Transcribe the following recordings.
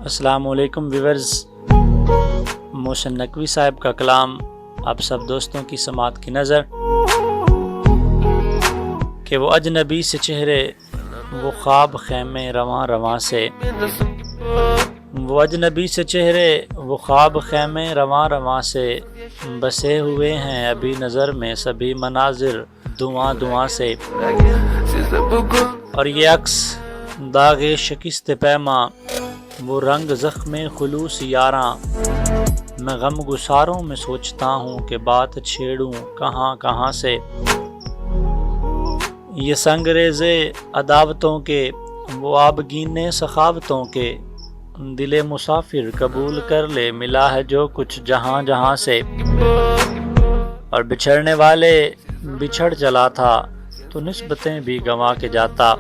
السلام علیکم ویورز، محسن نقوی صاحب کا کلام آپ سب دوستوں کی سماعت کی نظر کہ وہ اجنبی سے چہرے وہ خواب خیمے رواں رواں سے، وہ اجنبی سے چہرے وہ خواب خیمے رواں رواں سے، بسے ہوئے ہیں ابھی نظر میں سبھی مناظر دعاں دعاں سے، اور یہ عکس داغ شکست پیماں، وہ رنگ زخم خلوص یاراں، میں غم گساروں میں سوچتا ہوں کہ بات چھیڑوں کہاں کہاں سے، یہ سنگریزے عداوتوں کے وہ آبگینے سخاوتوں کے، دل مسافر قبول کر لے ملا ہے جو کچھ جہاں جہاں سے، اور بچھڑنے والے بچھڑ چلا تھا تو نسبتیں بھی گنوا کے جاتا،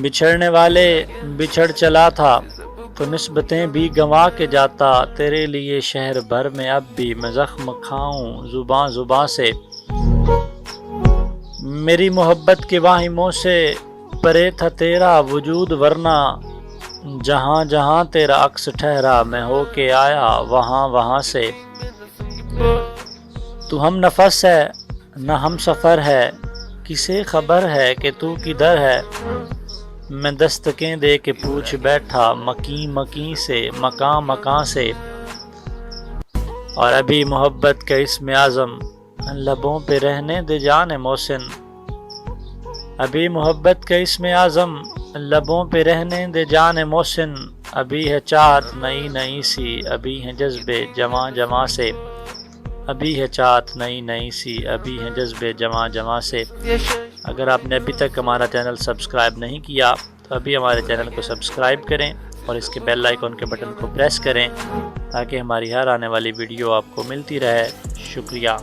بچھڑنے والے بچھڑ چلا تھا تو نسبتیں بھی گنوا کے جاتا، تیرے لیے شہر بھر میں اب بھی میں زخم کھاؤں زباں زباں سے، میری محبت کے واہموں سے پرے تھا تیرا وجود ورنہ جہاں جہاں تیرا عکس ٹھہرا میں ہو کے آیا وہاں وہاں سے، تو ہم نفس ہے نہ ہم سفر ہے، کسے خبر ہے کہ تو کدھر ہے، میں دستکیں دے کے پوچھ بیٹھا مکیں مکیں سے مکاں مکاں سے، اور ابھی محبت کا اسم اعظم لبوں پہ رہنے دے جان محسن، ابھی محبت کا اسم اعظم لبوں پہ رہنے دے جان محسن، ابھی ہے چاہت نئی نئی سی ابھی ہیں جذبے جواں جواں سے، ابھی ہے چاہت نئی نئی سی ابھی ہیں جذبے جواں جواں سے۔ اگر آپ نے ابھی تک ہمارا چینل سبسکرائب نہیں کیا تو ابھی ہمارے چینل کو سبسکرائب کریں اور اس کے بیل آئیکن کے بٹن کو پریس کریں تاکہ ہماری ہر آنے والی ویڈیو آپ کو ملتی رہے۔ شکریہ۔